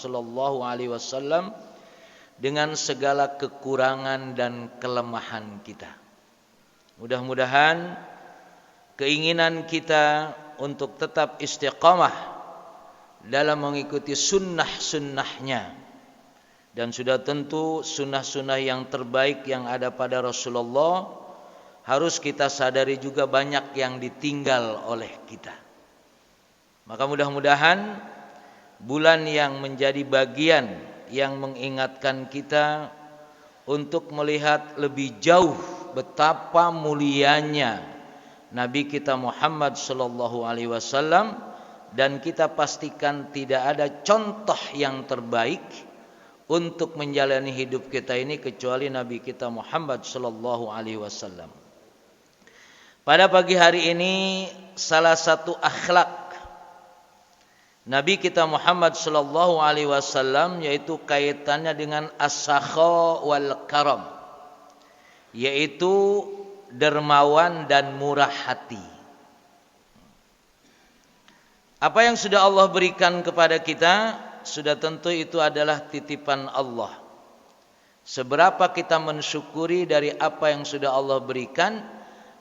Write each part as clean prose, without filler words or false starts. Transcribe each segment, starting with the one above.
Sallallahu Alaihi Wasallam dengan segala kekurangan dan kelemahan kita. Mudah-mudahan keinginan kita untuk tetap istiqamah dalam mengikuti sunnah-sunnahnya, dan sudah tentu sunnah-sunnah yang terbaik yang ada pada Rasulullah harus kita sadari juga banyak yang ditinggal oleh kita. Maka mudah-mudahan bulan yang menjadi bagian yang mengingatkan kita untuk melihat lebih jauh betapa mulianya Nabi kita Muhammad sallallahu alaihi wasallam, dan kita pastikan tidak ada contoh yang terbaik untuk menjalani hidup kita ini kecuali Nabi kita Muhammad sallallahu alaihi wasallam. Pada pagi hari ini salah satu akhlak Nabi kita Muhammad sallallahu alaihi wasallam yaitu kaitannya dengan as-sakha wal karam, yaitu dermawan dan murah hati. Apa yang sudah Allah berikan kepada kita sudah tentu itu adalah titipan Allah. Seberapa kita mensyukuri dari apa yang sudah Allah berikan,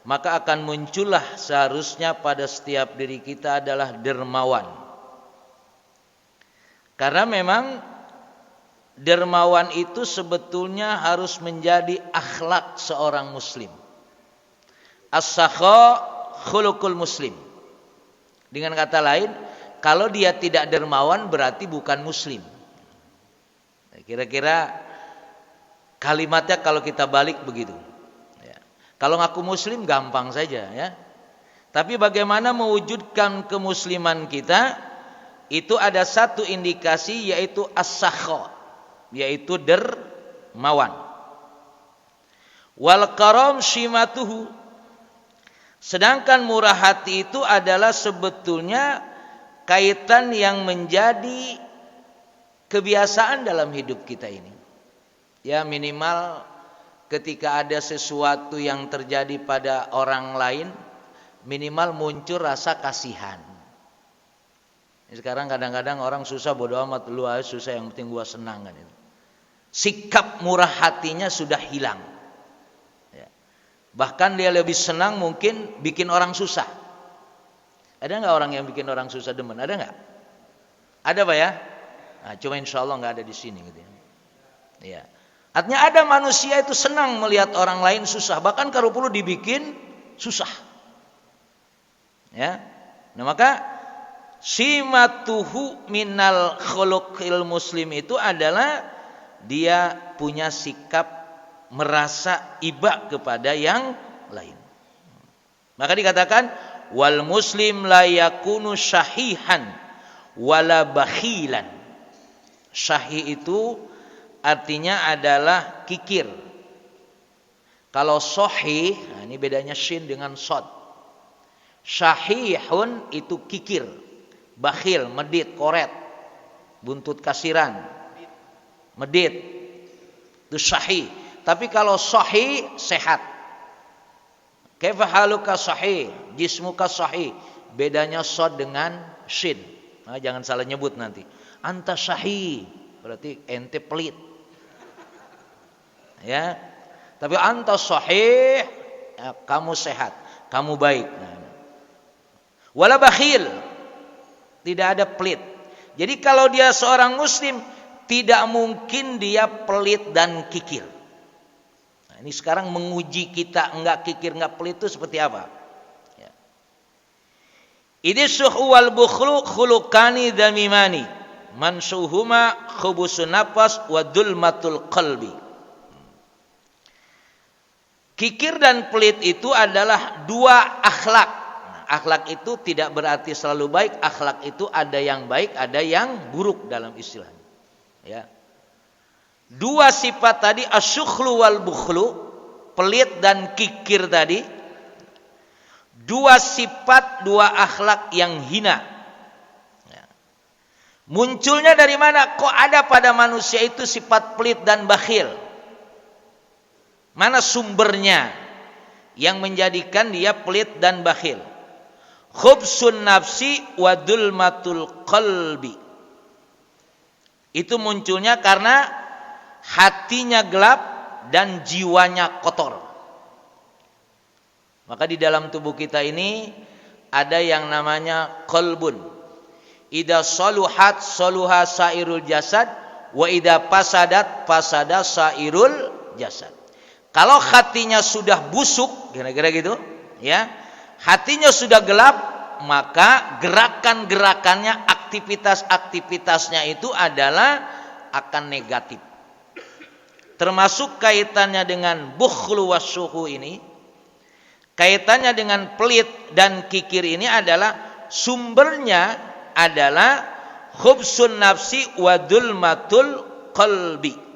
maka akan muncullah seharusnya pada setiap diri kita adalah dermawan. Karena memang dermawan itu sebetulnya harus menjadi akhlak seorang muslim. As-sakha khuluqul muslim. Dengan kata lain, kalau dia tidak dermawan berarti bukan muslim. Kira-kira kalimatnya kalau kita balik begitu. Ya. Kalau ngaku muslim gampang saja ya. Tapi bagaimana mewujudkan kemusliman kita? Itu ada satu indikasi yaitu as-sakha, yaitu dermawan. Wal karam shimatuhu. Sedangkan murah hati itu adalah sebetulnya kaitan yang menjadi kebiasaan dalam hidup kita ini. Ya, minimal ketika ada sesuatu yang terjadi pada orang lain, minimal muncul rasa kasihan. Sekarang kadang-kadang orang susah, bodo amat, lu aja susah, yang penting gua senang kan itu. Sikap murah hatinya sudah hilang. Ya. Bahkan dia lebih senang mungkin bikin orang susah. Ada nggak orang yang bikin orang susah demen? Ada nggak? Ada Pak ya? Nah, cuma insya Allah nggak ada di sini gitu ya. Ya. Artinya ada manusia itu senang melihat orang lain susah, bahkan kalau perlu dibikin susah. Ya. Nah maka simatuhu minal khuluqil muslim itu adalah dia punya sikap merasa iba kepada yang lain. Maka dikatakan wal muslim la yakunu syahihan wala bakhilan. Syahih itu artinya adalah kikir. Kalau sahih, nah ini bedanya shin dengan shad. Syahihun itu kikir. Bakhil, medit, koret, buntut kasiran, medit, itu sahih. Tapi kalau sahih, sehat. Kaifa haluka sahih, jismuka sahih. Bedanya shad dengan shin. Nah, jangan salah nyebut nanti. Anta sahih, berarti ente pelit. Ya. Tapi anta sahih, ya, kamu sehat, kamu baik. Nah. Wala bakhil. Tidak ada pelit. Jadi kalau dia seorang muslim, tidak mungkin dia pelit dan kikir. Nah, ini sekarang menguji kita, enggak kikir, enggak pelit itu seperti apa? Ya. Ini syuhu wal bukhlu khuluqani damimani. Mansuhuma khubusun nafas wa dulmatul qalbi. Kikir dan pelit itu adalah dua akhlak. Akhlak itu tidak berarti selalu baik. Akhlak itu ada yang baik, ada yang buruk dalam istilah. Ya. Dua sifat tadi, asyukhlu wal bukhlu, pelit dan kikir tadi, dua sifat, dua akhlak yang hina. Ya. Munculnya dari mana? Kok ada pada manusia itu sifat pelit dan bakhil? Mana sumbernya yang menjadikan dia pelit dan bakhil? Khubsun nafsi wa dulmatul qalbi. Itu munculnya karena hatinya gelap dan jiwanya kotor. Maka di dalam tubuh kita ini ada yang namanya qalbun. Idza saluhat saluha sairul jasad wa idza fasadat fasada sairul jasad. Kalau hatinya sudah busuk, kira-kira gitu, ya. Hatinya sudah gelap, maka gerakan-gerakannya, aktivitas-aktivitasnya itu adalah akan negatif. Termasuk kaitannya dengan bukhlu wasyuhu ini, kaitannya dengan pelit dan kikir ini adalah sumbernya adalah khubsun nafsi wa dzulmatul qalbi.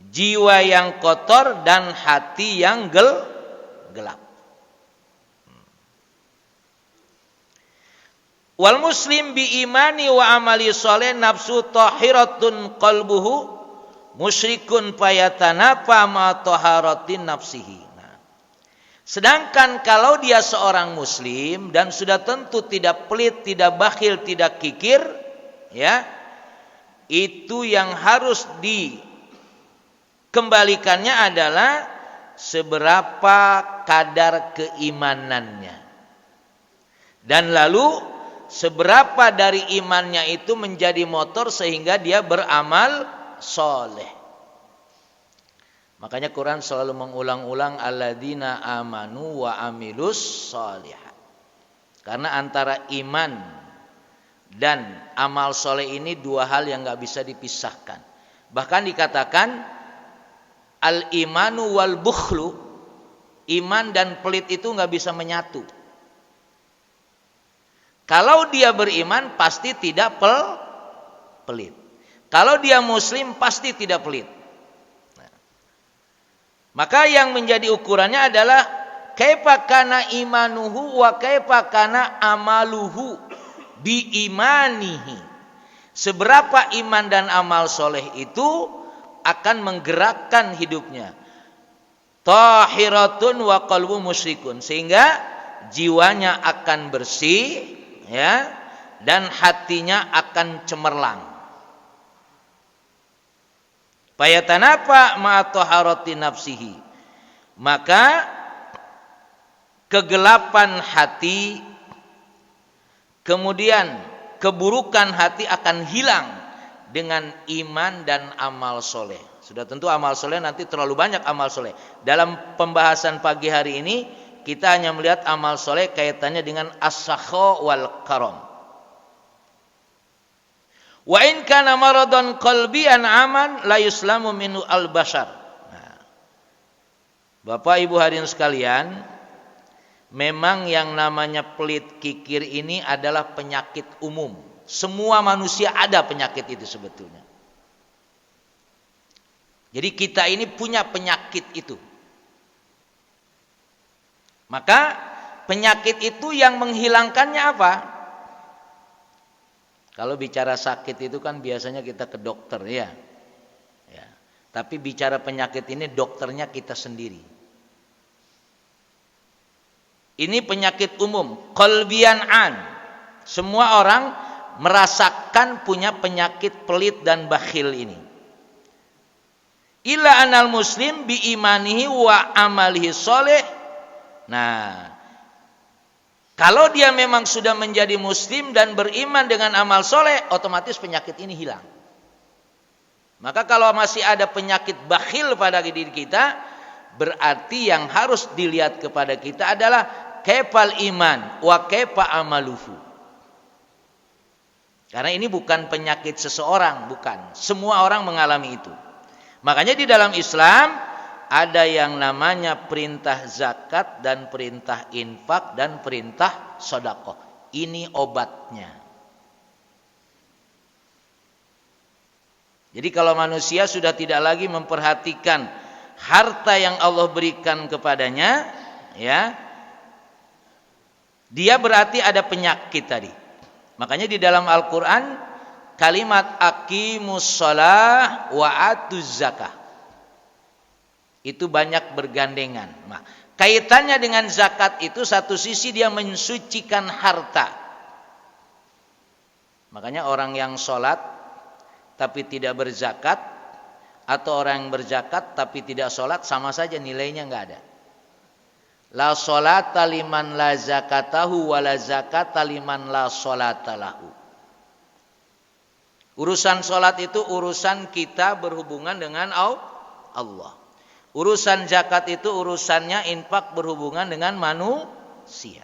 Jiwa yang kotor dan hati yang gelap. Wal muslim bi imani wa amali sholeh nafsu tahiratun qalbuhu musyrikun fayatanapa ma taharatin nafsihi. Nah, sedangkan kalau dia seorang muslim dan sudah tentu tidak pelit, tidak bakhil, tidak kikir, ya, itu yang harus dikembalikannya adalah seberapa kadar keimanannya. Dan lalu seberapa dari imannya itu menjadi motor sehingga dia beramal soleh. Makanya Quran selalu mengulang-ulang alladzina amanu wa amilus sholihat. Karena antara iman dan amal soleh ini dua hal yang gak bisa dipisahkan. Bahkan dikatakan al-imanu wal bukhlu, iman dan pelit itu gak bisa menyatu. Kalau dia beriman pasti tidak pelit. Kalau dia muslim pasti tidak pelit. Nah, maka yang menjadi ukurannya adalah kaifa kana imanuhu wa kaifa kana amaluhu bi imanihi. Seberapa iman dan amal soleh itu akan menggerakkan hidupnya. Tahiratun wa qalbu musyrikun, sehingga jiwanya akan bersih, ya, dan hatinya akan cemerlang. Fayatanapa ma taharati nafsihi. Maka kegelapan hati, kemudian keburukan hati akan hilang dengan iman dan amal soleh. Sudah tentu amal soleh nanti terlalu banyak amal soleh. Dalam pembahasan pagi hari ini kita hanya melihat amal soleh kaitannya dengan as-sakha wal karam. Wa in kana maradun qalbiyan aman la yuslamu minhu al-bashar. Nah, Bapak Ibu hadirin sekalian, memang yang namanya pelit kikir ini adalah penyakit umum. Semua manusia ada penyakit itu sebetulnya. Jadi kita ini punya penyakit itu. Maka penyakit itu yang menghilangkannya apa? Kalau bicara sakit itu kan biasanya kita ke dokter, ya. Tapi bicara penyakit ini dokternya kita sendiri. Ini penyakit umum, qalbiyan an. Semua orang merasakan punya penyakit pelit dan bakhil ini. Illa anal muslim bi imanihi wa amalihi sholeh. Nah, kalau dia memang sudah menjadi muslim dan beriman dengan amal soleh, otomatis penyakit ini hilang. Maka kalau masih ada penyakit bakhil pada diri kita, berarti yang harus dilihat kepada kita adalah kaifal iman wa kaifa amaluhu. Karena ini bukan penyakit seseorang, bukan. Semua orang mengalami itu. Makanya di dalam Islam ada yang namanya perintah zakat dan perintah infak dan perintah sedekah. Ini obatnya. Jadi kalau manusia sudah tidak lagi memperhatikan harta yang Allah berikan kepadanya, ya, dia berarti ada penyakit tadi. Makanya di dalam Al-Quran kalimat aqimus shalah wa atuz zakah itu banyak bergandengan. Nah, kaitannya dengan zakat itu satu sisi dia mensucikan harta. Makanya orang yang sholat tapi tidak berzakat, atau orang yang berzakat tapi tidak sholat, sama saja nilainya nggak ada. La sholata liman la zakatahu wa la zakata liman la sholata lahu. Urusan sholat itu urusan kita berhubungan dengan Allah. Urusan zakat itu urusannya infak berhubungan dengan manusia.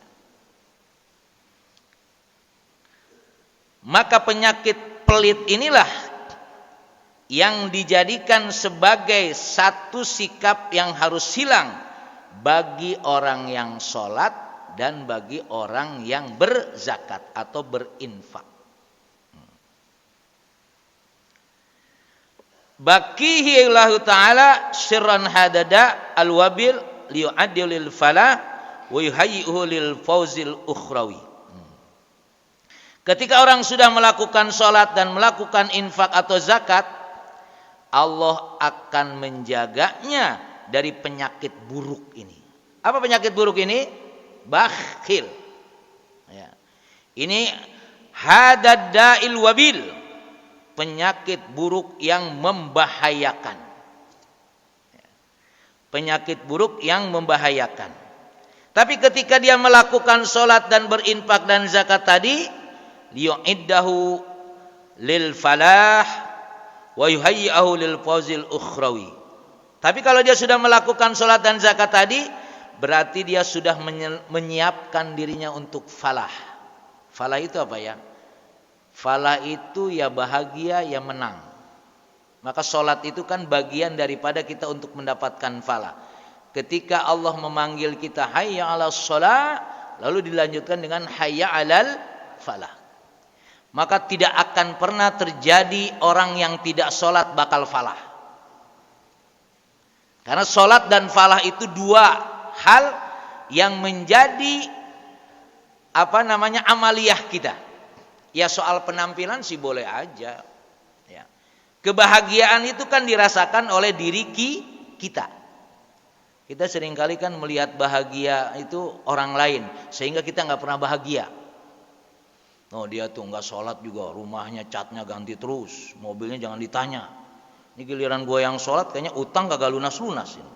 Maka penyakit pelit inilah yang dijadikan sebagai satu sikap yang harus hilang bagi orang yang sholat dan bagi orang yang berzakat atau berinfak. Baqihi Allah Ta'ala sirran hadada al-wabil liyu'addil lil falah wa yuhayyi'uhu lil fawzil ukhrawi. Ketika orang sudah melakukan sholat dan melakukan infak atau zakat, Allah akan menjaganya dari penyakit buruk ini. Apa penyakit buruk ini? Bakhil. Ya. Ini hadad da'il wabil, penyakit buruk yang membahayakan. Penyakit buruk yang membahayakan. Tapi ketika dia melakukan sholat dan berinfak dan zakat tadi, liyu'iddahu lil falah wa yuhayyi'ahu lil fawzil ukhrawi. Tapi kalau dia sudah melakukan sholat dan zakat tadi, berarti dia sudah menyiapkan dirinya untuk falah. Falah itu apa ya? Falah itu ya bahagia, ya menang. Maka sholat itu kan bagian daripada kita untuk mendapatkan falah. Ketika Allah memanggil kita hayya 'alas shalah, lalu dilanjutkan dengan hayya 'alal falah. Maka tidak akan pernah terjadi orang yang tidak sholat bakal falah. Karena sholat dan falah itu dua hal yang menjadi amaliyah kita. Ya soal penampilan sih boleh aja. Ya. Kebahagiaan itu kan dirasakan oleh diri kita. Kita seringkali kan melihat bahagia itu orang lain, sehingga kita nggak pernah bahagia. Oh dia tuh nggak sholat juga, rumahnya catnya ganti terus, mobilnya jangan ditanya. Ini giliran gue yang sholat kayaknya utang kagak lunas-lunas ini.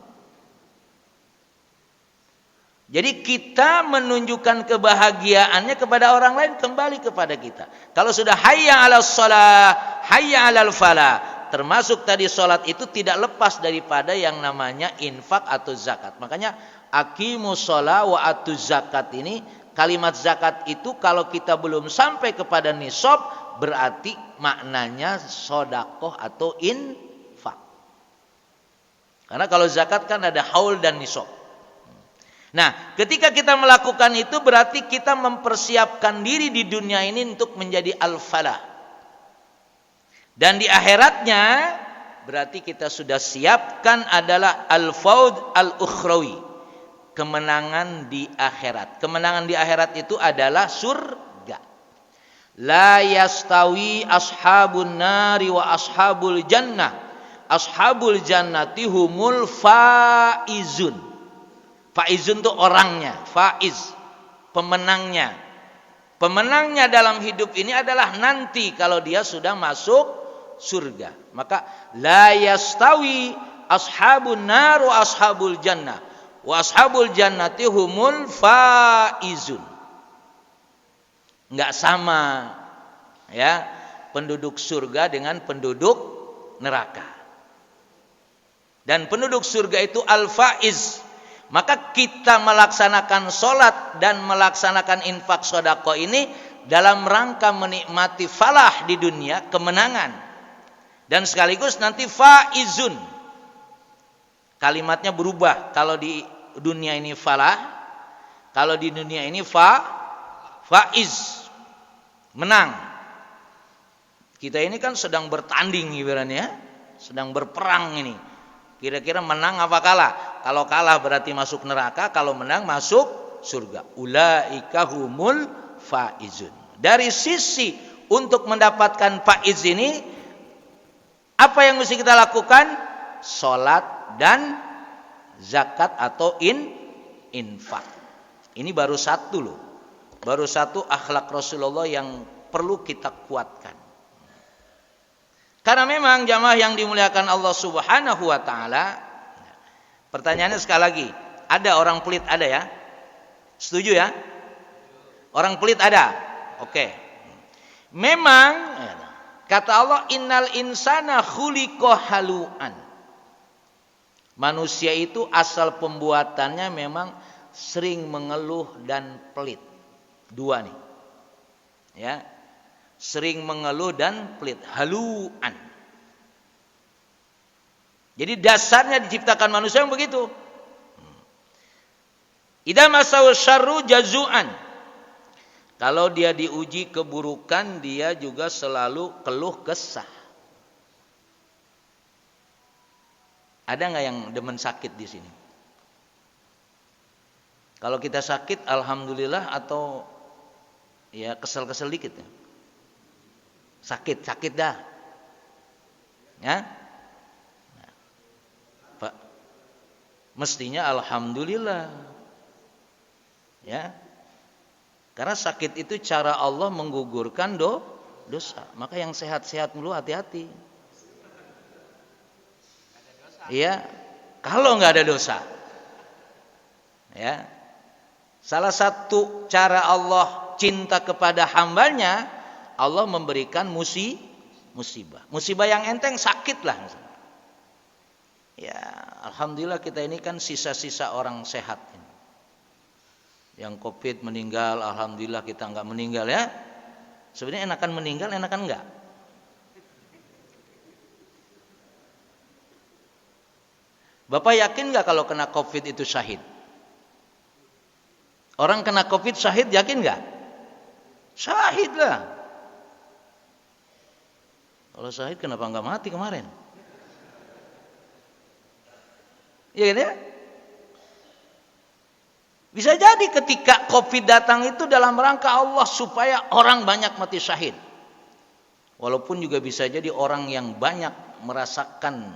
Jadi kita menunjukkan kebahagiaannya kepada orang lain kembali kepada kita. Kalau sudah hayya 'alas shalah, hayya 'alal falah, termasuk tadi sholat itu tidak lepas daripada yang namanya infak atau zakat. Makanya aqimus shalah wa atuz zakat ini, kalimat zakat itu kalau kita belum sampai kepada nisab, berarti maknanya sodakoh atau infak. Karena kalau zakat kan ada haul dan nisab. Nah, ketika kita melakukan itu berarti kita mempersiapkan diri di dunia ini untuk menjadi al-falah. Dan di akhiratnya berarti kita sudah siapkan adalah al-fawz al-ukhrawi, kemenangan di akhirat. Kemenangan di akhirat itu adalah surga. La yastawi ashabun nari wa ashabul jannah. Ashabul jannati humul faizun. Faizun itu orangnya, faiz, pemenangnya. Pemenangnya dalam hidup ini adalah nanti kalau dia sudah masuk surga. Maka la yastawi ashabun nar wa ashabul jannah. Wa ashabul jannati humul faizun. Enggak sama ya penduduk surga dengan penduduk neraka. Dan penduduk surga itu al-faiz. Maka kita melaksanakan sholat dan melaksanakan infak sodako ini dalam rangka menikmati falah di dunia, kemenangan. Dan sekaligus nanti faizun. Kalimatnya berubah. Kalau di dunia ini falah, kalau di dunia ini faiz, menang. Kita ini kan sedang bertanding ibaratnya, sedang berperang ini. Kira-kira menang apa kalah? Kalau kalah berarti masuk neraka, kalau menang masuk surga. Ulaika humul faizun. Dari sisi untuk mendapatkan faiz ini, apa yang mesti kita lakukan? Salat dan zakat atau infak. Ini baru satu loh. Baru satu akhlak Rasulullah yang perlu kita kuatkan. Karena memang jamaah yang dimuliakan Allah Subhanahu wa taala, pertanyaannya sekali lagi, ada orang pelit ada ya? Setuju ya? Orang pelit ada. Oke. Memang kata Allah, innal insana khuliqa halu'an. Manusia itu asal pembuatannya memang sering mengeluh dan pelit. Dua nih. Ya. Sering mengeluh dan pelit. Halu'an. Jadi dasarnya diciptakan manusia yang begitu. Idza masahu syarru jazu'an. Kalau dia diuji keburukan, dia juga selalu keluh kesah. Ada nggak yang demen sakit di sini? Kalau kita sakit, alhamdulillah, atau ya kesel-kesel dikit ya? Sakit dah. Ya? Nah, Pak, mestinya alhamdulillah. Ya. Karena sakit itu cara Allah menggugurkan dosa. Maka yang sehat-sehat dulu hati-hati. Iya, kalau nggak ada dosa. Ya. Salah satu cara Allah cinta kepada hambanya, Allah memberikan musibah. Musibah yang enteng sakit lah. Ya, alhamdulillah kita ini kan sisa-sisa orang sehat. Yang COVID meninggal, alhamdulillah kita nggak meninggal ya. Sebenarnya enakan meninggal, enakan enggak? Bapak yakin nggak kalau kena COVID itu syahid? Orang kena COVID syahid, yakin nggak? Syahid lah. Kalau syahid kenapa nggak mati kemarin? Iya kan ya? Bisa jadi ketika COVID datang itu dalam rangka Allah supaya orang banyak mati syahid. Walaupun juga bisa jadi orang yang banyak merasakan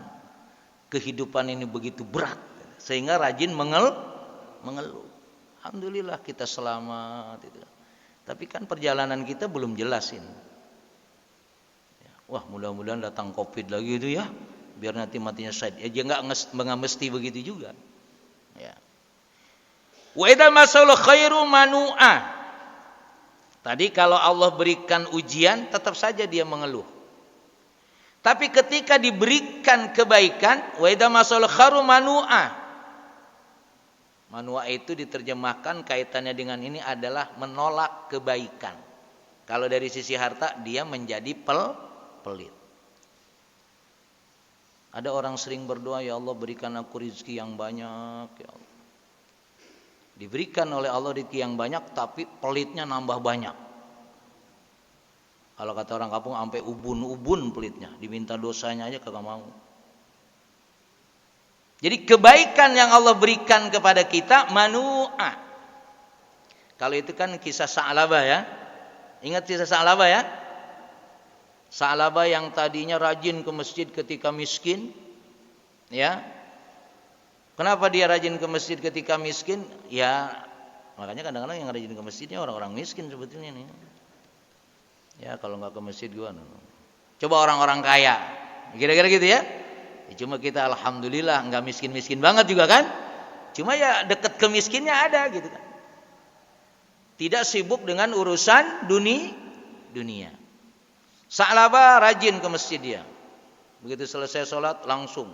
kehidupan ini begitu berat sehingga rajin mengeluh. Alhamdulillah kita selamat itu. Tapi kan perjalanan kita belum jelas ini. Wah, mudah-mudahan datang COVID lagi itu ya, biar nanti matinya syahid. Ya enggak mesti begitu juga. Ya. Wa idza masaul khairu manu'a. Tadi kalau Allah berikan ujian, tetap saja dia mengeluh. Tapi ketika diberikan kebaikan, wa idza masaul khairu manu'a. Manu'a itu diterjemahkan kaitannya dengan ini adalah menolak kebaikan. Kalau dari sisi harta dia menjadi pelit. Ada orang sering berdoa, ya Allah berikan aku rezeki yang banyak, ya Allah. Diberikan oleh Allah rezeki yang banyak, tapi pelitnya nambah banyak. Kalau kata orang kampung, sampai ubun-ubun pelitnya. Diminta dosanya aja kagak mau. Jadi kebaikan yang Allah berikan kepada kita, manu'ah. Kalau itu kan kisah Sa'labah ya. Ingat kisah Sa'labah ya? Sa'labah yang tadinya rajin ke masjid ketika miskin. Ya. Kenapa dia rajin ke masjid ketika miskin? Ya, makanya kadang-kadang yang rajin ke masjidnya orang-orang miskin sebetulnya nih. Ya, kalau nggak ke masjid gimana? Coba orang-orang kaya, kira-kira gitu ya. Cuma kita alhamdulillah nggak miskin-miskin banget juga kan. Cuma ya dekat ke miskinnya ada gitu kan. Tidak sibuk dengan urusan dunia. Sa'labah rajin ke masjid dia. Begitu selesai sholat langsung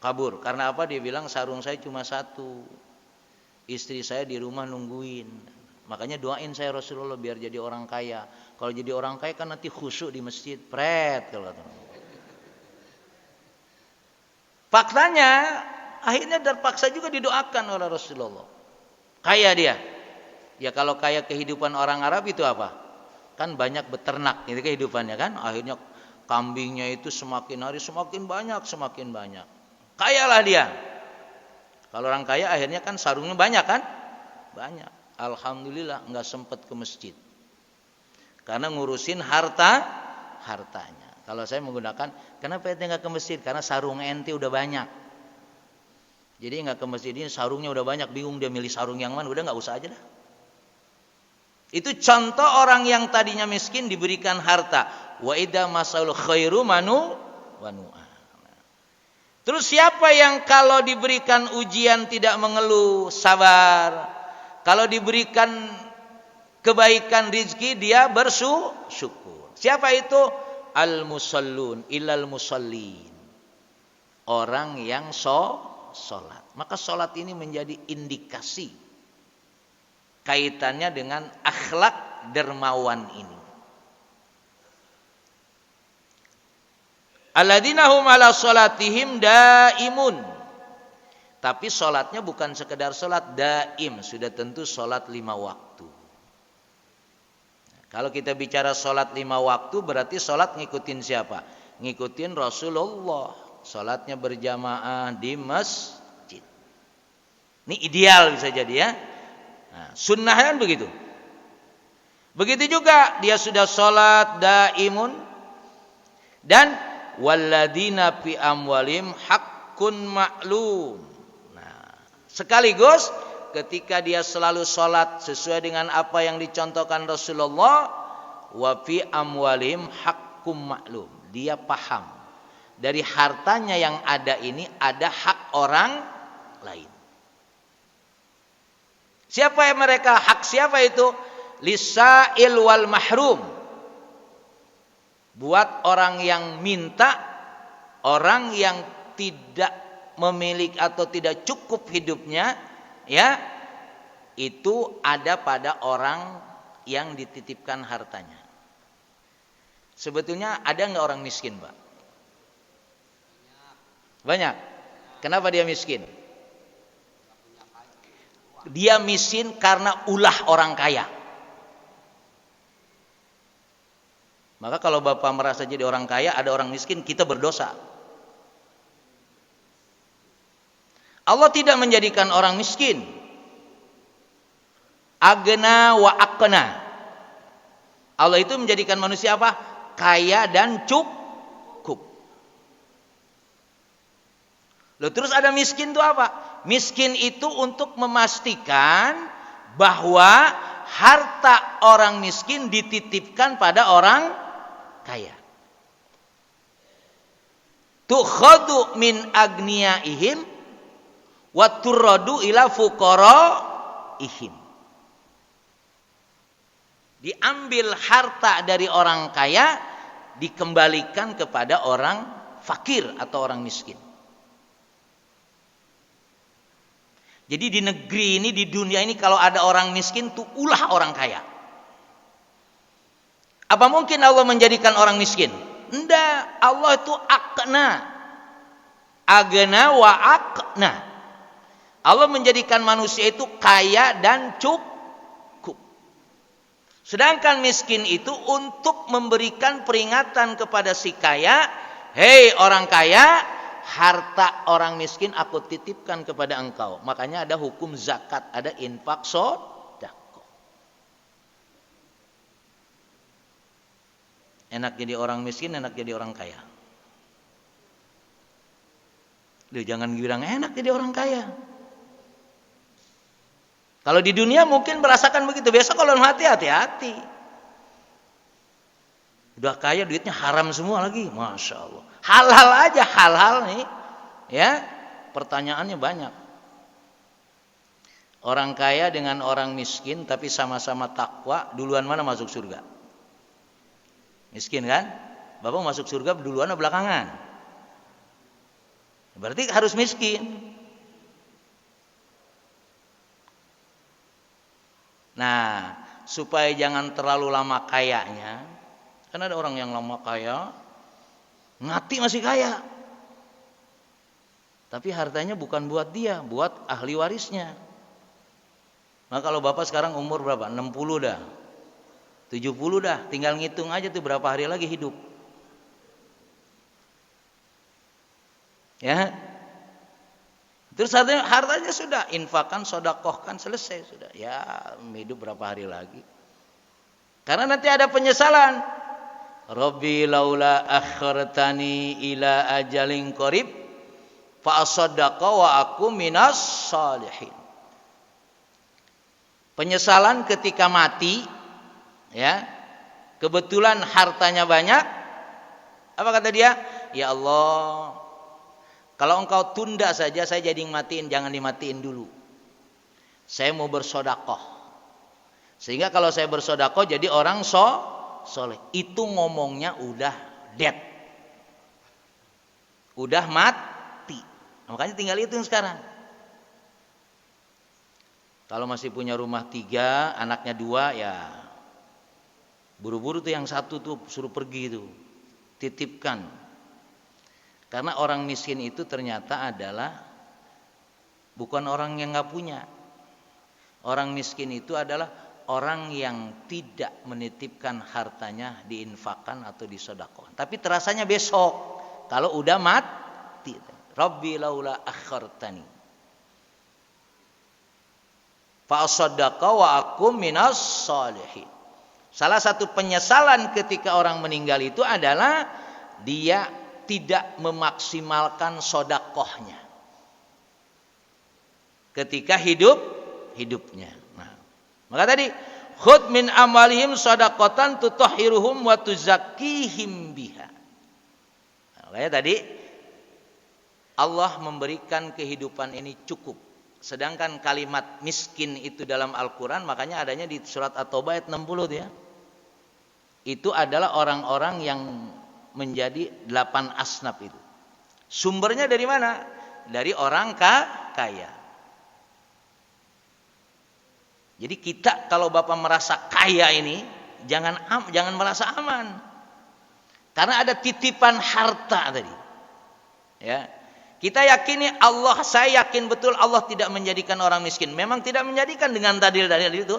kabur. Karena apa? Dia bilang sarung saya cuma satu. Istri saya di rumah nungguin. Makanya doain saya Rasulullah biar jadi orang kaya. Kalau jadi orang kaya kan nanti khusyuk di masjid. Pret kalau kata. Faktanya akhirnya terpaksa juga didoakan oleh Rasulullah. Kaya dia. Ya kalau kaya kehidupan orang Arab itu apa? Kan banyak beternak itu kehidupannya kan. Akhirnya kambingnya itu semakin hari semakin banyak. Kayalah dia. Kalau orang kaya akhirnya kan sarungnya banyak kan? Banyak. Alhamdulillah enggak sempat ke masjid. Karena ngurusin hartanya. Kalau saya menggunakan, kenapa ente enggak ke masjid? Karena sarung ente udah banyak. Jadi enggak ke masjid ini sarungnya udah banyak, bingung dia milih sarung yang mana, udah enggak usah aja dah. Itu contoh orang yang tadinya miskin diberikan harta. wa idza masaul khairu manu'a. Terus siapa yang kalau diberikan ujian tidak mengeluh, sabar. Kalau diberikan kebaikan rizki dia bersyukur. Siapa itu? Al-musallun illal musallin. Orang yang sholat. Maka sholat ini menjadi indikasi kaitannya dengan akhlak dermawan ini. Alladzina hum ala sholatihim daimun. Tapi sholatnya bukan sekedar sholat daim, sudah tentu sholat 5 waktu. Kalau kita bicara sholat 5 waktu berarti sholat ngikutin siapa? Ngikutin Rasulullah. Sholatnya berjamaah di masjid. Ini ideal bisa jadi ya. Nah, sunnah kan begitu. Begitu juga dia sudah sholat daimun. Dan walladzina fi amwalim haqqun ma'lum. Nah, sekaligus ketika dia selalu sholat sesuai dengan apa yang dicontohkan Rasulullah, wa fi amwalim haqqum ma'lum. Dia paham dari hartanya yang ada ini ada hak orang lain. Siapa yang mereka? Hak siapa itu? Lisail wal mahrum. Buat orang yang minta, orang yang tidak memiliki atau tidak cukup hidupnya, ya, itu ada pada orang yang dititipkan hartanya. Sebetulnya ada nggak orang miskin, Pak? Banyak. Kenapa dia miskin? Dia miskin karena ulah orang kaya. Maka kalau Bapak merasa jadi orang kaya, ada orang miskin, kita berdosa. Allah tidak menjadikan orang miskin agna wa aqna. Allah itu menjadikan manusia apa? Kaya dan cukup. Loh, terus ada miskin itu apa? Miskin itu untuk memastikan bahwa harta orang miskin dititipkan pada orang kaya. Tukhadu min agniyaihim wa turradu ila fuqaraihim. Diambil harta dari orang kaya, dikembalikan kepada orang fakir atau orang miskin. Jadi di negeri ini, di dunia ini kalau ada orang miskin itu ulah orang kaya. Apa mungkin Allah menjadikan orang miskin? Enggak, Allah itu aqna. Agna wa aqna. Allah menjadikan manusia itu kaya dan cukup. Sedangkan miskin itu untuk memberikan peringatan kepada si kaya, hei orang kaya, harta orang miskin aku titipkan kepada engkau. Makanya ada hukum zakat, ada infak sedekah. Enak jadi orang miskin, enak jadi orang kaya. Loh, jangan bilang enak jadi orang kaya. Kalau di dunia mungkin merasakan begitu. Besok kalau hati-hati. Udah kaya duitnya haram semua lagi. Masya Allah. Hal-hal aja, hal-hal nih. Ya, pertanyaannya banyak. Orang kaya dengan orang miskin tapi sama-sama takwa, duluan mana masuk surga? Miskin kan? Bapak masuk surga duluan atau belakangan? Berarti harus miskin. Nah, supaya jangan terlalu lama kayanya, kan ada orang yang lama kaya, ngati masih kaya. Tapi hartanya bukan buat dia, buat ahli warisnya. Nah, kalau Bapak sekarang umur berapa? 60 dah. 70 dah, tinggal ngitung aja tuh berapa hari lagi hidup. Ya. Terus hartanya sudah infakkan, sedekahkan, selesai sudah. Ya, hidup berapa hari lagi? Karena nanti ada penyesalan. Rabbi laula akhartani ila ajalin qarib fa asaddaqa wa aku minas salihin. Penyesalan ketika mati, ya. Kebetulan hartanya banyak. Apa kata dia? Ya Allah, kalau engkau tunda saja saya jadi matiin, jangan dimatiin dulu. Saya mau bersodakoh. Sehingga kalau saya bersodakoh jadi orang soleh. Itu ngomongnya udah dead. Udah mati. Makanya tinggal itu sekarang. Kalau masih punya rumah 3, anaknya 2, ya buru-buru tuh yang 1 tuh suruh pergi tuh. Titipkan. Karena orang miskin itu ternyata adalah bukan orang yang gak punya. Orang miskin itu adalah orang yang tidak menitipkan hartanya diinfakkan atau disedekahkan. Tapi terasanya besok kalau udah mati. Rabbi laula akhartani fa asaddaqa wa akum minas shalihin. Salah satu penyesalan ketika orang meninggal itu adalah dia tidak memaksimalkan sedekahnya ketika hidupnya. Nah, maka tadi khudh min amalihim shadaqatan tutahhiruhum wa tuzakkihim biha. Makanya tadi Allah memberikan kehidupan ini cukup. Sedangkan kalimat miskin itu dalam Al-Quran, makanya adanya di surat At-Taubah ayat 60 ya. Itu adalah orang-orang yang menjadi 8 asnaf itu. Sumbernya dari mana? Dari orang kaya. Jadi kita kalau Bapak merasa kaya ini, jangan merasa aman. Karena ada titipan harta tadi. Ya. Kita yakini Allah, saya yakin betul Allah tidak menjadikan orang miskin. Memang tidak menjadikan dengan dalil-dalil itu.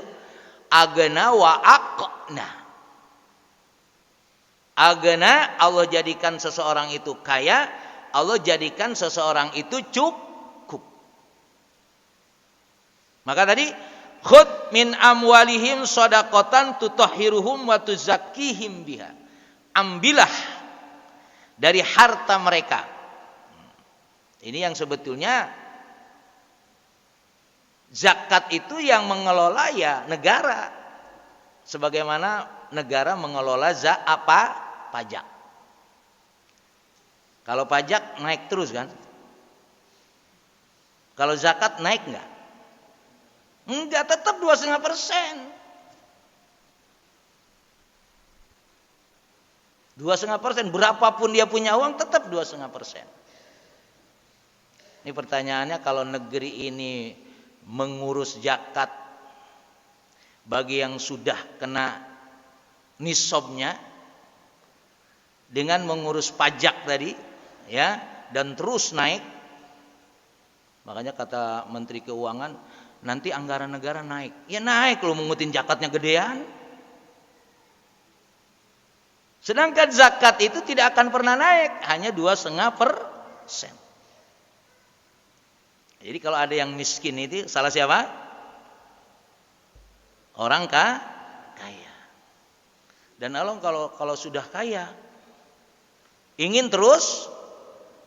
Agna wa aqna. Agna, Allah jadikan seseorang itu kaya, Allah jadikan seseorang itu cukup. Maka tadi khudh min amwalihim shadaqatan tutahhiruhum wa tuzakkihim biha. Ambillah dari harta mereka. Ini yang sebetulnya zakat itu yang mengelola ya negara. Sebagaimana negara mengelola pajak. Kalau pajak naik terus kan? Kalau zakat naik enggak? Enggak, tetap 2,5%. 2,5%, berapapun dia punya uang tetap 2,5%. Ini pertanyaannya, kalau negeri ini mengurus zakat bagi yang sudah kena nisabnya dengan mengurus pajak tadi ya, dan terus naik, makanya kata Menteri Keuangan nanti anggaran negara naik. Ya naik kalau mengutin zakatnya gedean. Sedangkan zakat itu tidak akan pernah naik, hanya 2,5%. Jadi kalau ada yang miskin itu salah siapa? Orang kaya. Dan Allah kalau sudah kaya ingin terus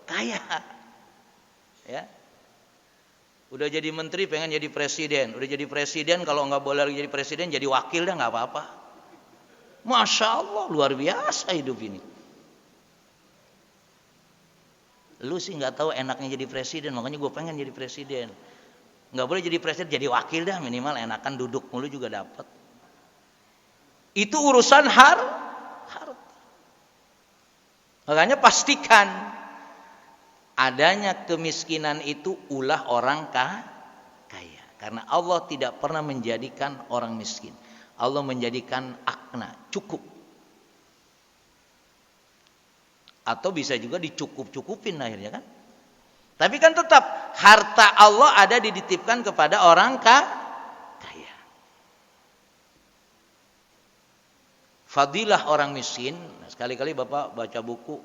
kaya. Ya. Udah jadi menteri pengen jadi presiden, udah jadi presiden kalau nggak boleh lagi jadi presiden jadi wakil dah nggak apa-apa. Masya Allah, luar biasa hidup ini. Lu sih nggak tahu enaknya jadi presiden, makanya gue pengen jadi presiden. Nggak boleh jadi presiden, jadi wakil dah minimal, enakan duduk mulu juga dapat. Itu urusan harta. Makanya pastikan adanya kemiskinan itu ulah orang kaya. Karena Allah tidak pernah menjadikan orang miskin. Allah menjadikan akna, cukup. Atau bisa juga dicukup-cukupin akhirnya kan. Tapi kan tetap harta Allah ada dititipkan kepada orang kaya. Fadilah orang miskin. Nah, sekali-kali Bapak baca buku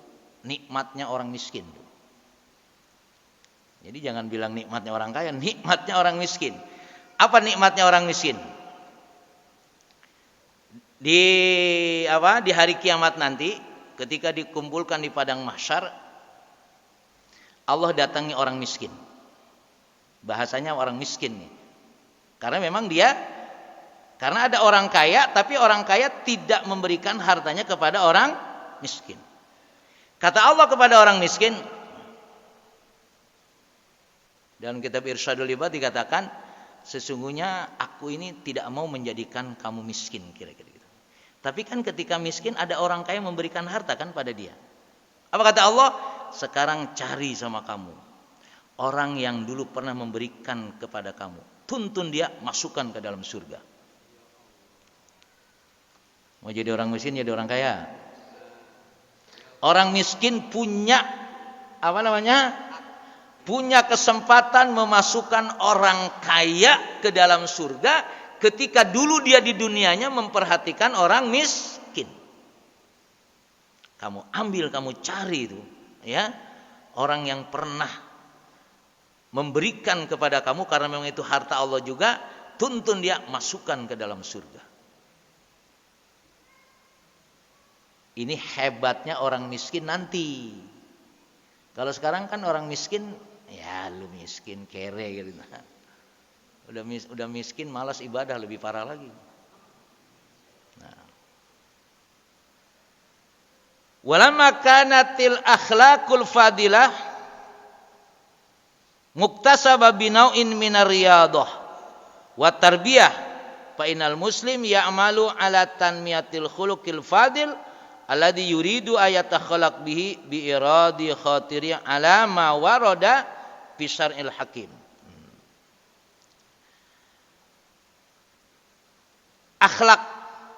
nikmatnya orang miskin. Jadi jangan bilang nikmatnya orang kaya, nikmatnya orang miskin. Apa nikmatnya orang miskin? Di hari kiamat nanti, ketika dikumpulkan di padang mahsyar, Allah datangi orang miskin. Bahasanya orang miskin nih. Karena memang dia Karena ada orang kaya, tapi orang kaya tidak memberikan hartanya kepada orang miskin. Kata Allah kepada orang miskin, dalam kitab Irsyadul Ibad dikatakan, sesungguhnya aku ini tidak mau menjadikan kamu miskin, kira-kira gitu. Tapi kan ketika miskin ada orang kaya memberikan harta kan pada dia. Apa kata Allah? Sekarang cari sama kamu orang yang dulu pernah memberikan kepada kamu, tuntun dia, masukkan ke dalam surga. Mau jadi orang miskin, jadi orang kaya. Orang miskin punya punya kesempatan memasukkan orang kaya ke dalam surga ketika dulu dia di dunianya memperhatikan orang miskin. Kamu ambil, kamu cari itu, ya, orang yang pernah memberikan kepada kamu karena memang itu harta Allah juga, tuntun dia, masukkan ke dalam surga. Ini hebatnya orang miskin nanti. Kalau sekarang kan orang miskin, ya lu miskin, kere gitu. Udah miskin, malas ibadah, lebih parah lagi. Nah. Walamma kanatil akhlaqul fadilah muktasaba binau'in minar riyadah wa tarbiyah fa innal muslim ya'malu ala tanmiyatil khuluqil fadil alladhi yuridu ayatakhalaq bihi bi iradi khatiri ala ma warada fi syar'il hakim. Akhlak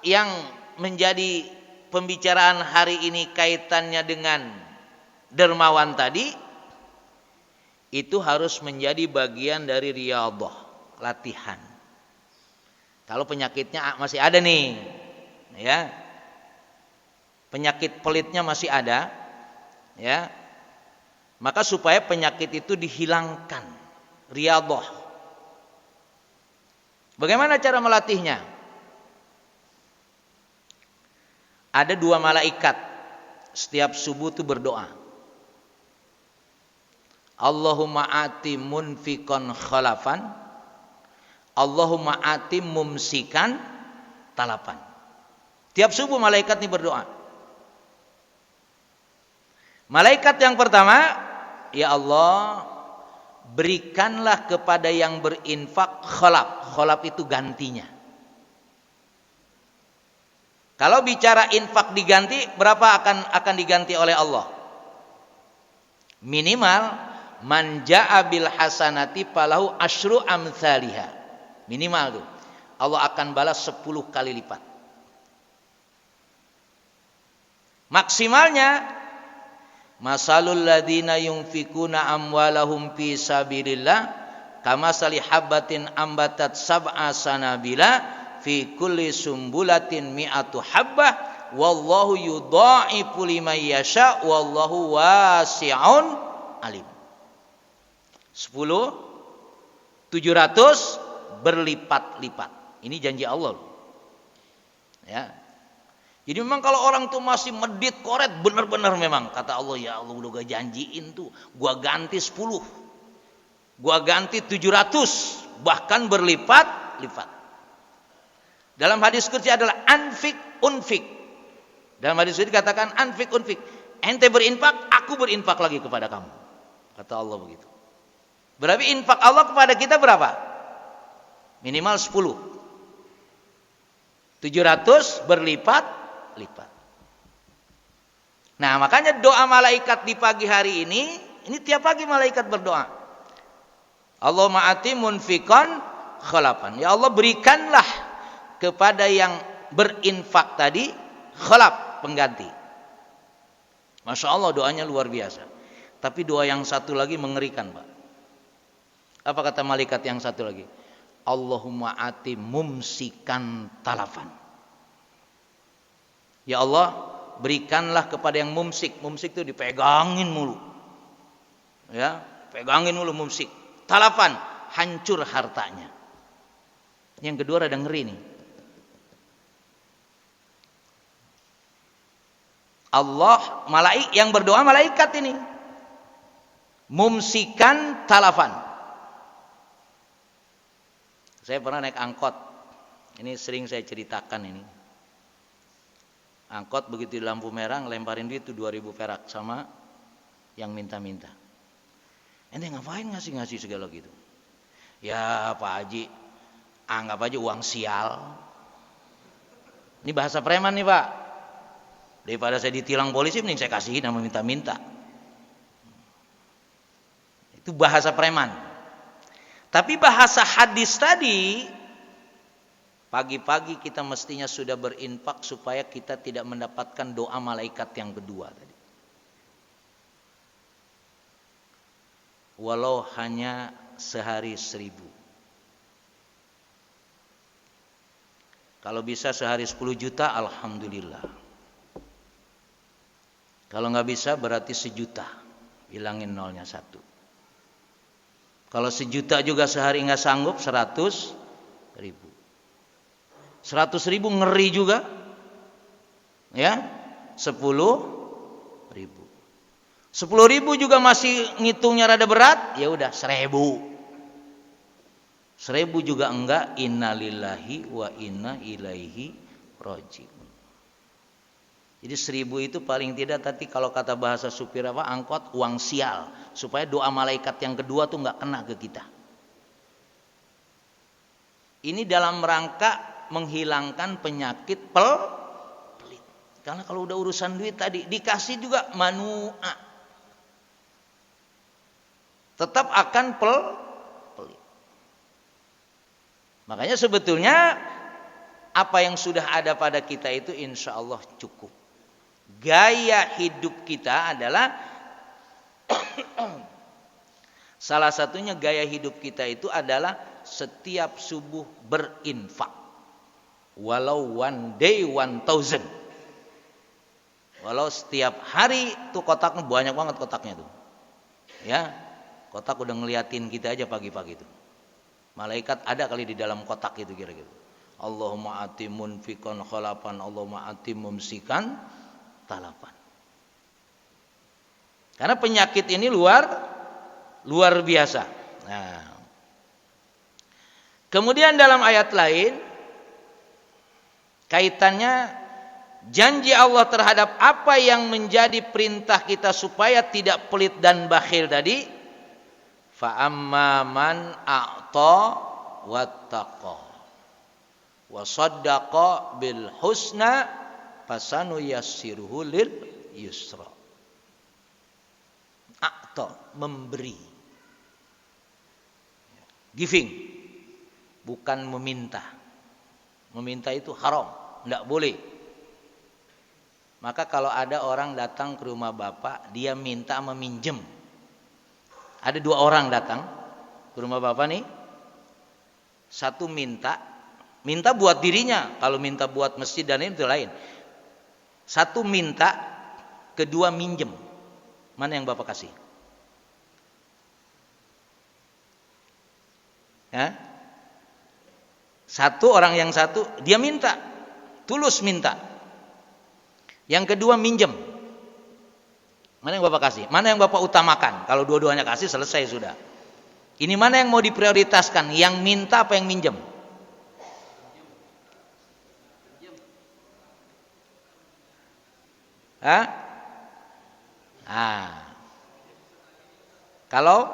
yang menjadi pembicaraan hari ini kaitannya dengan dermawan tadi, itu harus menjadi bagian dari riyadhah, latihan. Kalau penyakitnya masih ada nih, ya, penyakit pelitnya masih ada, ya, maka supaya penyakit itu dihilangkan, riyadhah. Bagaimana cara melatihnya? Ada 2 malaikat setiap subuh itu berdoa. Allahumma ati munfiqan khalafan, Allahumma ati mumsikan talafan. Tiap subuh malaikat ini berdoa. Malaikat yang pertama, ya Allah, berikanlah kepada yang berinfak khalaf. Khalaf itu gantinya. Kalau bicara infak diganti, berapa akan diganti oleh Allah? Minimal man jaa bil hasanati falahu asyru amsalihha. Minimal tuh. Allah akan balas 10 kali lipat. Maksimalnya masalul ladzina yunfikuna amwalahum fi sabilillah kamasali habatin ambatat sab'a sanabila fi kulli sumbulatin mi'atu habbah wallahu yudha'ifu liman yasha wallahu wasi'un alim. 10 700 berlipat-lipat. Ini janji Allah loh. Ya. Jadi memang kalau orang tuh masih medit koret, benar-benar memang kata Allah, ya Allah udah gak janjiin tuh, gua ganti 10, gua ganti 700, bahkan berlipat-lipat. Dalam hadis qudsi adalah anfik unfik. Dalam hadis qudsi dikatakan anfik unfik. Ente berinfak, aku berinfak lagi kepada kamu. Kata Allah begitu. Berarti infak Allah kepada kita berapa? Minimal 10. 700 berlipat-lipat. Nah, makanya doa malaikat di pagi hari ini tiap pagi malaikat berdoa. Allahumma ati munfiqan khalafan. Ya Allah, berikanlah kepada yang berinfak tadi khalaf, pengganti. Masya Allah, doanya luar biasa. Tapi doa yang satu lagi mengerikan, Pak. Apa kata malaikat yang satu lagi? Allahumma ati mumsikan talafan. Ya Allah, berikanlah kepada yang mumsik. Mumsik itu dipegangin mulu. Ya, pegangin mulu mumsik. Talafan, hancur hartanya. Yang kedua ada ngeri nih. Allah, yang berdoa malaikat ini. Mumsikan talafan. Saya pernah naik angkot, Ini sering saya ceritakan ini. Angkot begitu di lampu merah ngelemparin duit itu 2.000 perak sama yang minta-minta. Ente ngapain ngasih-ngasih segala gitu? Ya Pak Haji, anggap aja uang sial. Ini bahasa preman nih Pak. Daripada saya ditilang polisi, mending saya kasihin sama minta-minta. Itu bahasa preman. Tapi bahasa hadis tadi, pagi-pagi kita mestinya sudah berinfak supaya kita tidak mendapatkan doa malaikat yang kedua tadi. Walau hanya sehari 1.000. Kalau bisa sehari 10 juta, alhamdulillah. Kalau nggak bisa berarti 1 juta. Hilangin nolnya 1. Kalau 1 juta juga sehari nggak sanggup, 100.000. 100.000 ngeri juga, ya. 10.000. 10.000 juga masih ngitungnya rada berat, ya udah 1.000. 1.000 juga enggak, innalillahi wa inna ilaihi rajiun. Jadi 1.000 itu paling tidak tadi kalau kata bahasa supir apa, angkot, uang sial, supaya doa malaikat yang kedua tuh enggak kena ke kita. Ini dalam rangka menghilangkan penyakit pelit. Karena kalau udah urusan duit tadi dikasih juga manu'a, tetap akan pelit. Makanya sebetulnya apa yang sudah ada pada kita itu insya Allah cukup. Gaya hidup kita adalah salah satunya gaya hidup kita itu adalah setiap subuh berinfak. Walau one day 1,000. Walau setiap hari tuh kotaknya banyak banget kotaknya tuh. Ya. Kotak udah ngeliatin kita aja pagi-pagi itu. Malaikat ada kali di dalam kotak itu kira-kira. Allahumma ati munfiqan khalafan, Allahumma ati mumsikan talapan. Karena penyakit ini luar biasa. Nah. Kemudian dalam ayat lain kaitannya janji Allah terhadap apa yang menjadi perintah kita supaya tidak pelit dan bakhil tadi. Fa amma man a'ta wattaqa wa saddaqa bil husna fasanu yassiruhu lil yusra. A'ta, memberi, giving, bukan meminta. Meminta itu haram, tidak boleh. Maka kalau ada orang datang ke rumah bapak, dia minta meminjem. Ada 2 orang datang ke rumah bapak nih. Satu minta buat dirinya. Kalau minta buat masjid dan itu lain. Satu minta, kedua minjem. Mana yang bapak kasih? Ya? Orang yang satu dia minta, tulus minta. Yang kedua minjem. Mana yang bapak kasih? Mana yang bapak utamakan? Kalau dua-duanya kasih selesai sudah. Ini mana yang mau diprioritaskan? Yang minta apa yang minjem? Hah? Kalau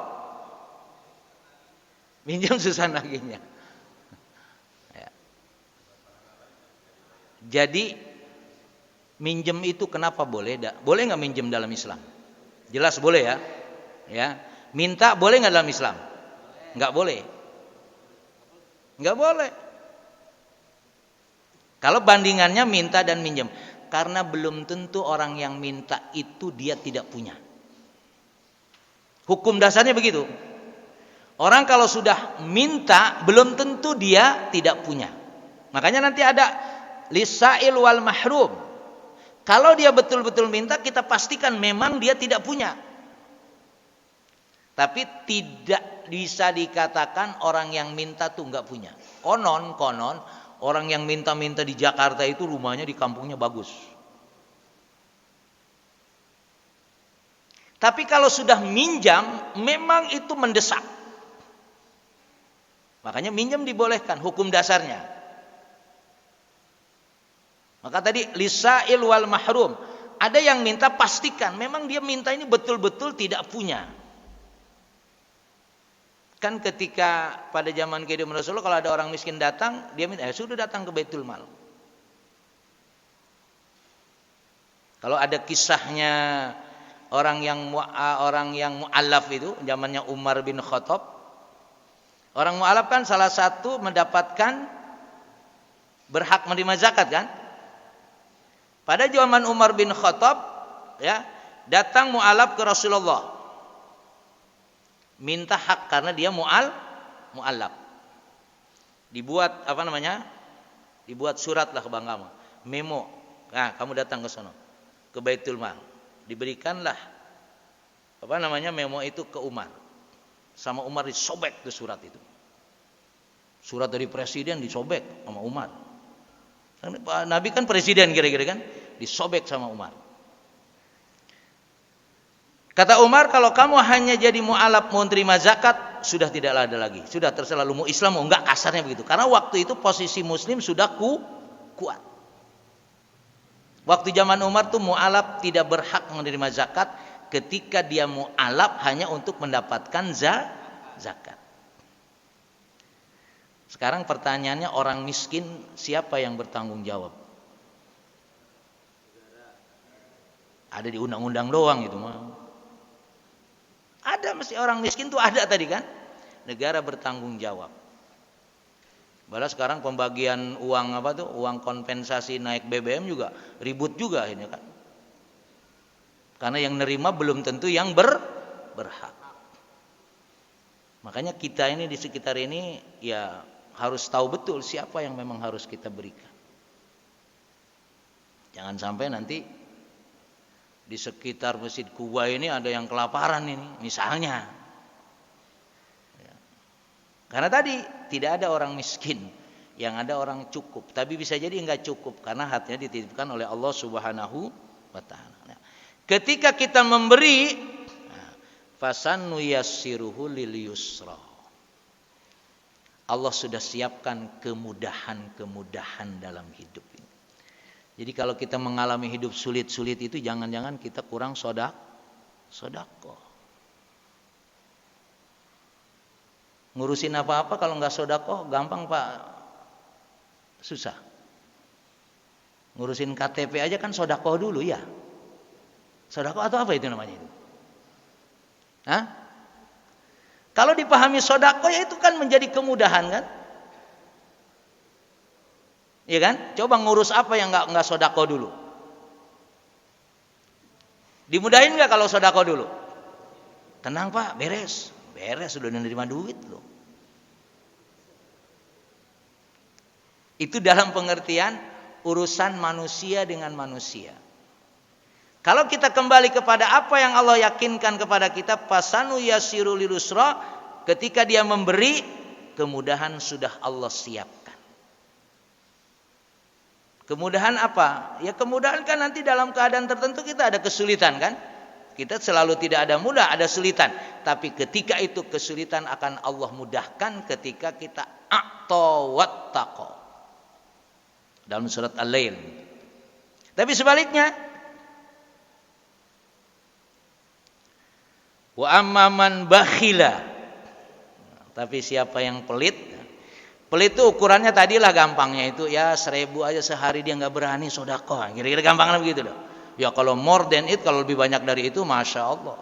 minjem susah naginya. Ya. Jadi minjem itu kenapa boleh? Boleh nggak minjem dalam Islam? Jelas boleh ya. Ya. Minta boleh nggak dalam Islam? Nggak boleh. Nggak boleh. Kalau bandingannya minta dan minjem, karena belum tentu orang yang minta itu dia tidak punya. Hukum dasarnya begitu. Orang kalau sudah minta belum tentu dia tidak punya. Makanya nanti ada lisail wal mahrum. Kalau dia betul-betul minta, kita pastikan memang dia tidak punya. Tapi tidak bisa dikatakan orang yang minta tuh nggak punya. Konon orang yang minta-minta di Jakarta itu rumahnya di kampungnya bagus. Tapi kalau sudah minjam, memang itu mendesak. Makanya minjam dibolehkan, hukum dasarnya. Maka tadi lisail wal mahrum. Ada yang minta pastikan, memang dia minta ini betul-betul tidak punya. Kan ketika pada zaman kehidupan Rasulullah kalau ada orang miskin datang, dia minta, sudah datang ke Baitul Mal. Kalau ada kisahnya orang yang mu'allaf itu zamannya Umar bin Khattab. Orang mu'allaf kan salah satu mendapatkan berhak menerima zakat kan? Pada zaman Umar bin Khattab ya, datang mu'allaf ke Rasulullah. Minta hak karena dia mu'allaf. Dibuat apa namanya? Dibuat surat lah ke Bang kamu. Memo. Nah, kamu datang ke sono. Ke Baitul Mal. Diberikanlah apa namanya memo itu ke Umar. Sama Umar disobek tuh surat itu. Surat dari presiden disobek sama Umar. Nabi kan presiden kira-kira kan, disobek sama Umar. Kata Umar, kalau kamu hanya jadi mu'alaf mau terima zakat, sudah tidak ada lagi. Sudah terserah lu mau Islam mau enggak, kasarnya begitu. Karena waktu itu posisi muslim sudah kuat. Waktu zaman Umar tuh mu'alaf tidak berhak menerima zakat ketika dia mu'alaf hanya untuk mendapatkan zakat. Sekarang pertanyaannya, orang miskin siapa yang bertanggung jawab? Ada di undang-undang doang itu mah. Ada mesti orang miskin tuh ada tadi kan? Negara bertanggung jawab. Padahal sekarang pembagian uang apa tuh? Uang kompensasi naik BBM juga ribut juga ini kan. Karena yang nerima belum tentu yang berhak. Makanya kita ini di sekitar ini ya harus tahu betul siapa yang memang harus kita berikan. Jangan sampai nanti di sekitar Masjid Kuba ini ada yang kelaparan ini, misalnya. Ya. Karena tadi tidak ada orang miskin, yang ada orang cukup. Tapi bisa jadi enggak cukup karena hatinya dititipkan oleh Allah Subhanahu wa taala. Nah, ketika kita memberi, fasannu yassiruhu lil yusra. Allah sudah siapkan kemudahan-kemudahan dalam hidup ini. Jadi kalau kita mengalami hidup sulit-sulit itu jangan-jangan kita kurang sodako. Ngurusin apa-apa kalau nggak sodako gampang Pak, susah. Ngurusin KTP aja kan sodako dulu ya. Sodako atau apa itu namanya itu? Hah? Kalau dipahami sodako ya itu kan menjadi kemudahan kan? Iya kan? Coba ngurus apa yang nggak sodako dulu? Dimudahin nggak kalau sodako dulu? Tenang Pak, beres sudah menerima duit loh. Itu dalam pengertian urusan manusia dengan manusia. Kalau kita kembali kepada apa yang Allah yakinkan kepada kita, fasanu yasiru lilusra, ketika dia memberi, kemudahan sudah Allah siapkan. Kemudahan apa? Ya kemudahan kan nanti dalam keadaan tertentu kita ada kesulitan kan? Kita selalu tidak ada mudah, ada kesulitan. Tapi ketika itu kesulitan akan Allah mudahkan ketika kita a'ta wattaqa. Dalam surat Al-Lail. Tapi sebaliknya, wa amman bakhila. Tapi siapa yang pelit? Pelit itu ukurannya tadilah gampangnya itu ya 1000 aja sehari dia nggak berani sedekah. Kira-kira gampangnya begitu loh. Ya kalau more than it, kalau lebih banyak dari itu, masya Allah.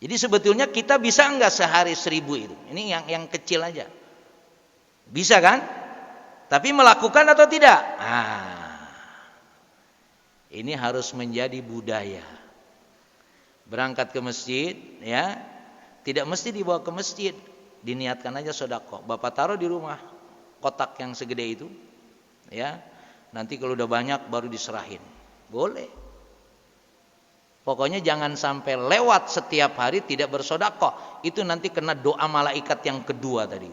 Jadi sebetulnya kita bisa nggak sehari 1000 itu? Ini yang kecil aja. Bisa kan? Tapi melakukan atau tidak? Ini harus menjadi budaya. Berangkat ke masjid, ya, tidak mesti dibawa ke masjid, diniatkan aja sedekah. Bapak taruh di rumah kotak yang segede itu, ya. Nanti kalau udah banyak baru diserahin. Boleh. Pokoknya jangan sampai lewat setiap hari tidak bersedekah. Itu nanti kena doa malaikat yang kedua tadi.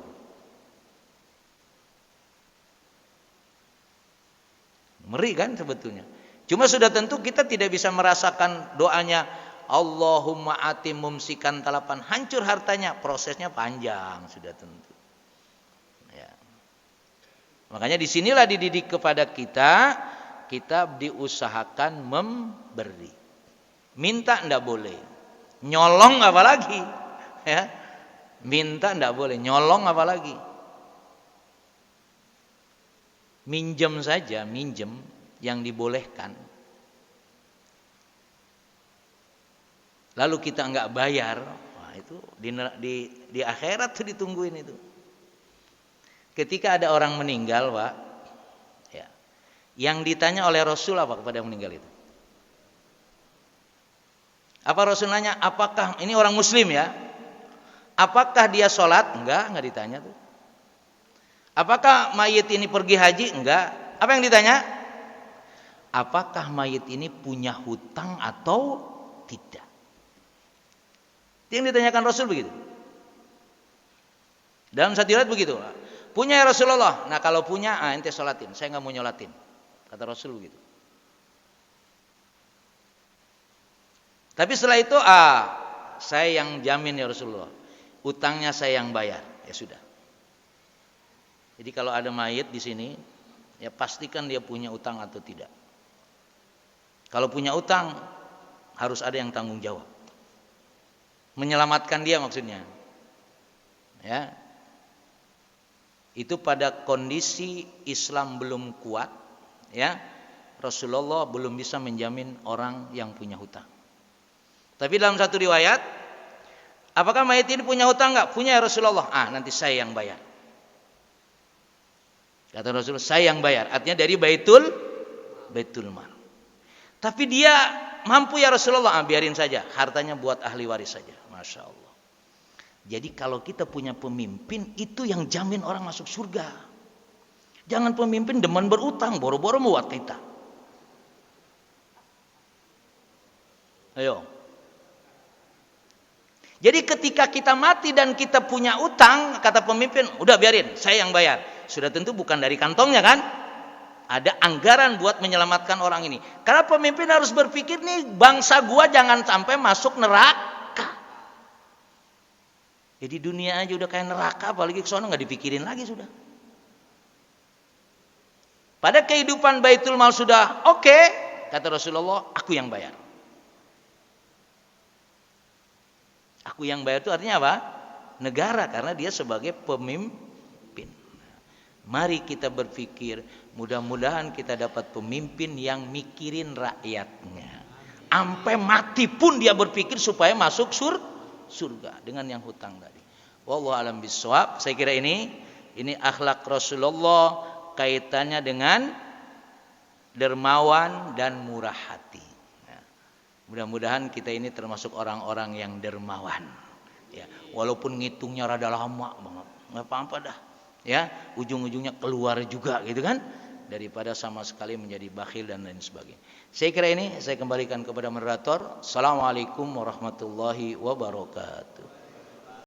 Ngeri kan sebetulnya. Cuma sudah tentu kita tidak bisa merasakan doanya Allahumma ati mumsikan talapan, hancur hartanya, prosesnya panjang sudah tentu. Ya. Makanya disinilah dididik kepada kita diusahakan memberi. Minta enggak boleh. Nyolong apalagi. Ya. Minta enggak boleh, nyolong apalagi. Minjem saja, minjem yang dibolehkan. Lalu kita enggak bayar, wah itu di akhirat tuh ditungguin itu. Ketika ada orang meninggal, Pak, ya, yang ditanya oleh Rasul apa kepada yang meninggal itu? Apa Rasul nanya, apakah ini orang Muslim ya? Apakah dia sholat? Enggak ditanya tuh. Apakah mayit ini pergi haji? Enggak. Apa yang ditanya? Apakah mayit ini punya hutang atau tidak? Itu yang ditanyakan Rasul begitu. Dalam satu riwayat begitu. Punya ya Rasulullah. Nah kalau punya, ente sholatin. Saya nggak mau nyolatin. Kata Rasul begitu. Tapi setelah itu, saya yang jamin ya Rasulullah. Utangnya saya yang bayar. Ya sudah. Jadi kalau ada mayit di sini, ya pastikan dia punya utang atau tidak. Kalau punya utang, harus ada yang tanggung jawab. Menyelamatkan dia maksudnya. Ya. Itu pada kondisi Islam belum kuat, ya. Rasulullah belum bisa menjamin orang yang punya hutang. Tapi dalam satu riwayat, apakah mayit ini punya hutang enggak? Punya ya Rasulullah. Nanti saya yang bayar. Kata Rasulullah, saya yang bayar. Artinya dari baitul mal. Tapi dia mampu ya Rasulullah, biarin saja. Hartanya buat ahli waris saja. Masya Allah. Jadi kalau kita punya pemimpin, itu yang jamin orang masuk surga. Jangan pemimpin demen berutang, boro-boro buat kita. Ayo. Jadi ketika kita mati dan kita punya utang, kata pemimpin, udah biarin, saya yang bayar. Sudah tentu bukan dari kantongnya kan? Ada anggaran buat menyelamatkan orang ini. Karena pemimpin harus berpikir nih, bangsa gua jangan sampai masuk neraka. Jadi dunia aja udah kayak neraka, apalagi ke sana nggak dipikirin lagi sudah. Pada kehidupan Baitul Mal sudah oke, kata Rasulullah, aku yang bayar. Aku yang bayar itu artinya apa? Negara, karena dia sebagai pemimpin. Mari kita berpikir, mudah-mudahan kita dapat pemimpin yang mikirin rakyatnya. Sampai mati pun dia berpikir supaya masuk surga dengan yang hutang tadi. Wallahu alam bisawab. Saya kira ini akhlak Rasulullah kaitannya dengan dermawan dan murah hati. Ya. Mudah-mudahan kita ini termasuk orang-orang yang dermawan. Ya, walaupun ngitungnya rada lama banget, nggak apa-apa dah. Ya, ujung-ujungnya keluar juga gitu kan, daripada sama sekali menjadi bakhil dan lain sebagainya. Saya kira ini saya kembalikan kepada moderator. Assalamualaikum warahmatullahi wabarakatuh.